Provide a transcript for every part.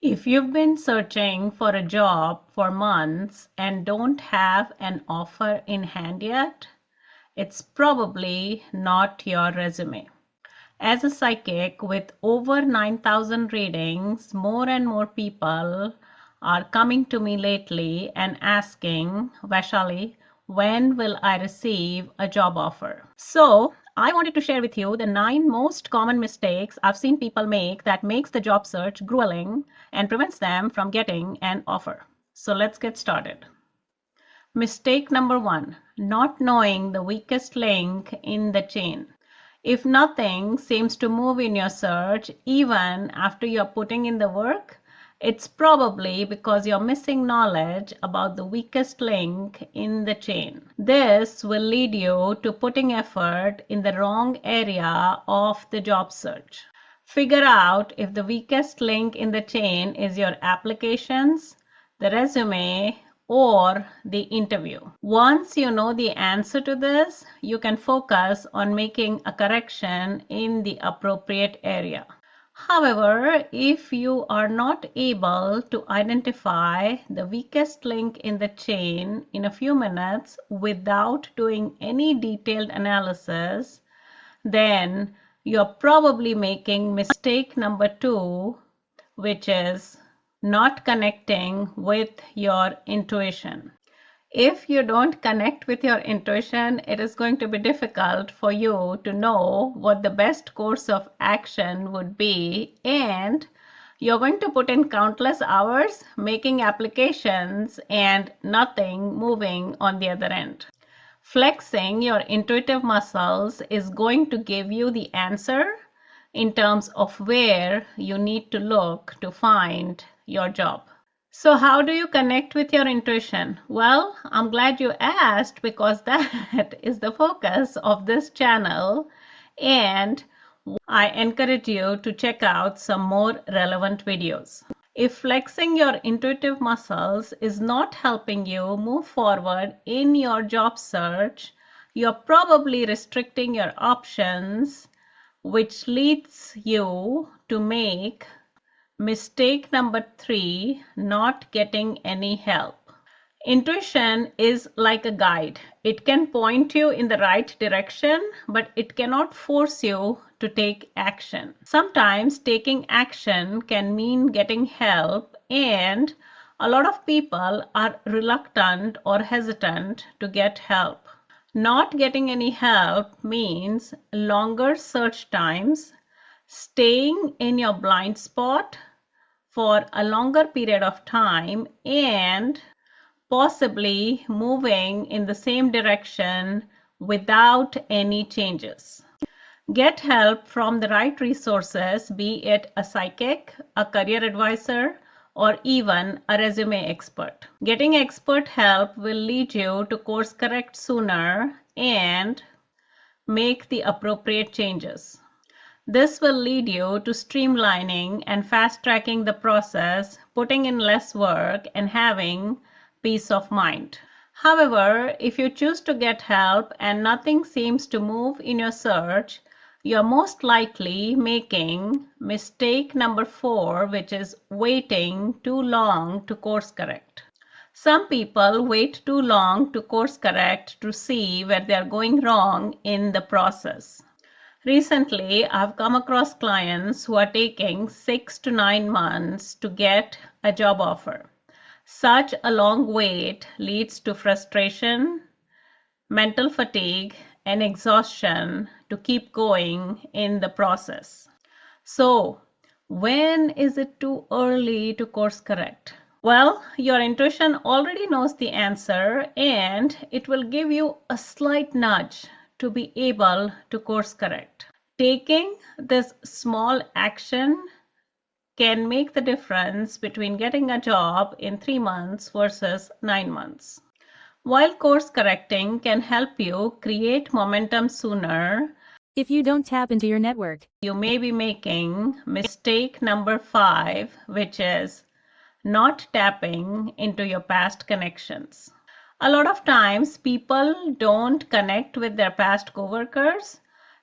If you've been searching for a job for months and don't have an offer in hand yet, it's probably not your resume. As a psychic with over 9,000 readings, more and more people are coming to me lately and asking, Vaishali, when will I receive a job offer? So I wanted to share with you the 9 most common mistakes I've seen people make that makes the job search grueling and prevents them from getting an offer. So let's get started. Mistake number 1, not knowing the weakest link in the chain. If nothing seems to move in your search, even after you're putting in the work, it's probably because you're missing knowledge about the weakest link in the chain. This will lead you to putting effort in the wrong area of the job search. Figure out if the weakest link in the chain is your applications, the resume, or the interview. Once you know the answer to this, you can focus on making a correction in the appropriate area. However, if you are not able to identify the weakest link in the chain in a few minutes without doing any detailed analysis, then you're probably making mistake number 2, which is not connecting with your intuition. If you don't connect with your intuition, it is going to be difficult for you to know what the best course of action would be, and you're going to put in countless hours making applications and nothing moving on the other end. Flexing your intuitive muscles is going to give you the answer in terms of where you need to look to find your job. So how do you connect with your intuition? Well, I'm glad you asked because that is the focus of this channel, and I encourage you to check out some more relevant videos. If flexing your intuitive muscles is not helping you move forward in your job search, you're probably restricting your options, which leads you to make mistake number 3, not getting any help. Intuition is like a guide. It can point you in the right direction, but it cannot force you to take action. Sometimes taking action can mean getting help, and a lot of people are reluctant or hesitant to get help. Not getting any help means longer search times, staying in your blind spot for a longer period of time, and possibly moving in the same direction without any changes. Get help from the right resources, be it a psychic, a career advisor, or even a resume expert. Getting expert help will lead you to course correct sooner and make the appropriate changes. This will lead you to streamlining and fast-tracking the process, putting in less work, and having peace of mind. However, if you choose to get help and nothing seems to move in your search, you're most likely making mistake number 4, which is waiting too long to course correct. Some people wait too long to course correct to see where they are going wrong in the process. Recently, I've come across clients who are taking 6 to 9 months to get a job offer. Such a long wait leads to frustration, mental fatigue, and exhaustion to keep going in the process. So, when is it too early to course correct? Well, your intuition already knows the answer, and it will give you a slight nudge to be able to course correct. Taking this small action can make the difference between getting a job in 3 months versus 9 months. While course correcting can help you create momentum sooner, if you don't tap into your network, you may be making mistake number 5, which is not tapping into your past connections. A lot of times people don't connect with their past coworkers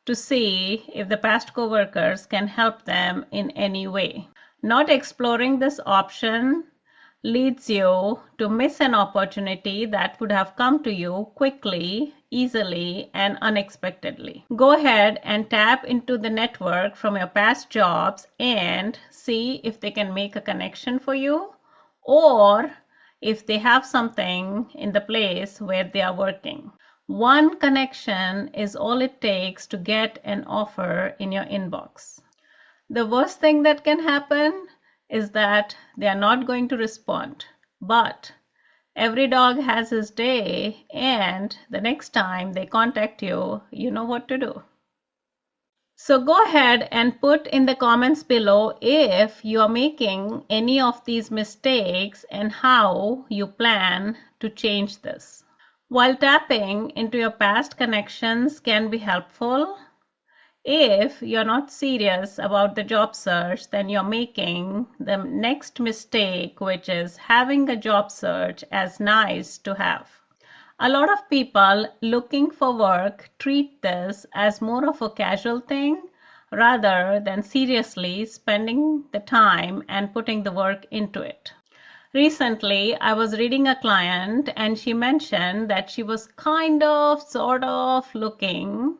to see if the past coworkers can help them in any way. Not exploring this option leads you to miss an opportunity that would have come to you quickly, easily, and unexpectedly. Go ahead and tap into the network from your past jobs and see if they can make a connection for you, or if they have something in the place where they are working. One connection is all it takes to get an offer in your inbox. The worst thing that can happen is that they are not going to respond. But every dog has his day, and the next time they contact you, you know what to do. So go ahead and put in the comments below if you are making any of these mistakes and how you plan to change this. While tapping into your past connections can be helpful, if you're not serious about the job search, then you're making the next mistake, which is having a job search as nice to have. A lot of people looking for work treat this as more of a casual thing rather than seriously spending the time and putting the work into it. Recently, I was reading a client and she mentioned that she was sort of looking,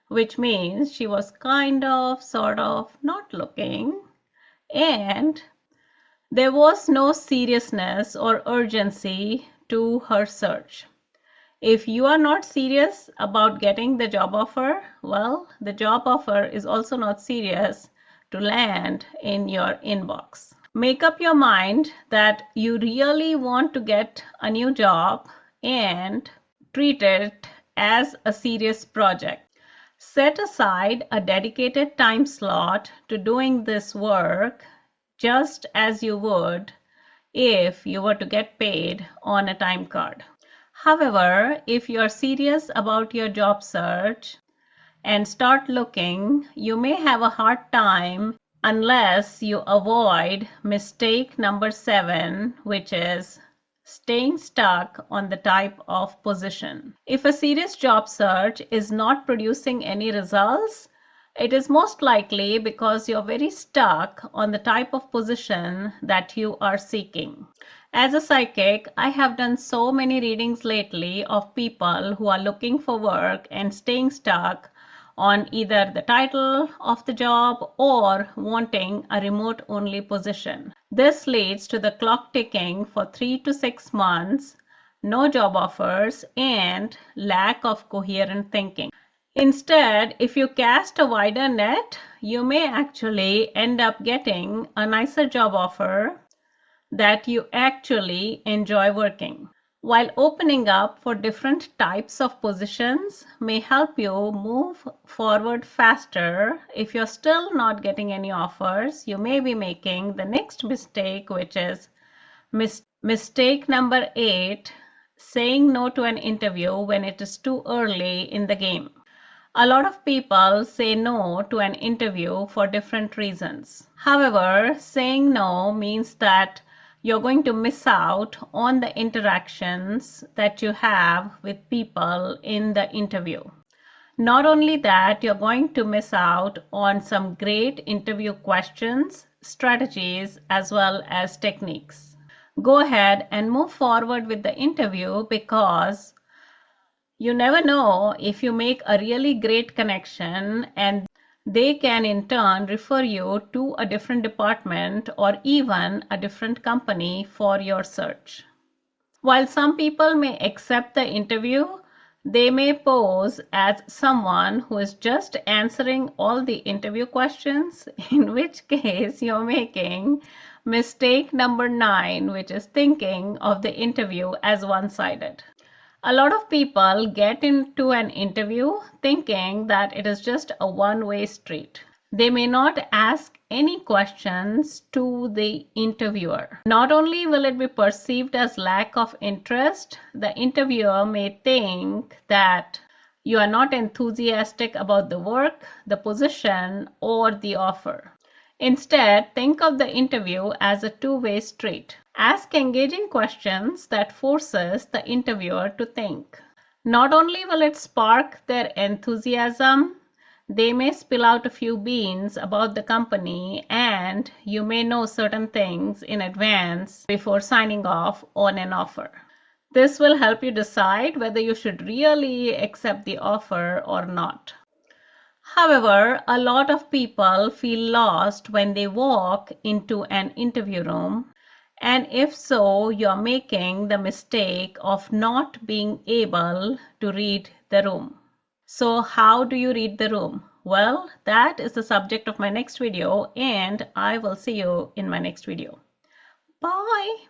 which means she was sort of not looking, and there was no seriousness or urgency to her search. If you are not serious about getting the job offer, well, the job offer is also not serious to land in your inbox. Make up your mind that you really want to get a new job and treat it as a serious project. Set aside a dedicated time slot to doing this work just as you would if you were to get paid on a time card. However, if you are serious about your job search and start looking, you may have a hard time unless you avoid mistake number 7, which is staying stuck on the type of position. If a serious job search is not producing any results, it is most likely because you're very stuck on the type of position that you are seeking. As a psychic, I have done so many readings lately of people who are looking for work and staying stuck on either the title of the job or wanting a remote-only position. This leads to the clock ticking for 3 to 6 months, no job offers, and lack of coherent thinking. Instead, if you cast a wider net, you may actually end up getting a nicer job offer that you actually enjoy working. While opening up for different types of positions may help you move forward faster, if you're still not getting any offers, you may be making the next mistake, which is mistake number 8, saying no to an interview when it is too early in the game. A lot of people say no to an interview for different reasons. However, saying no means that you're going to miss out on the interactions that you have with people in the interview. Not only that, you're going to miss out on some great interview questions, strategies, as well as techniques. Go ahead and move forward with the interview because you never know if you make a really great connection and they can in turn refer you to a different department or even a different company for your search. While some people may accept the interview, they may pose as someone who is just answering all the interview questions, in which case you're making mistake number 9, which is thinking of the interview as one-sided. A lot of people get into an interview thinking that it is just a one-way street. They may not ask any questions to the interviewer. Not only will it be perceived as lack of interest, the interviewer may think that you are not enthusiastic about the work, the position, or the offer. Instead, think of the interview as a two-way street. Ask engaging questions that forces the interviewer to think. Not only will it spark their enthusiasm, They may spill out a few beans about the company, and you may know certain things in advance before signing off on an offer. This will help you decide whether you should really accept the offer or not. However, a lot of people feel lost when they walk into an interview room, and if so, you're making the mistake of not being able to read the room. So how do you read the room? Well, that is the subject of my next video, and I will see you in my next video. Bye.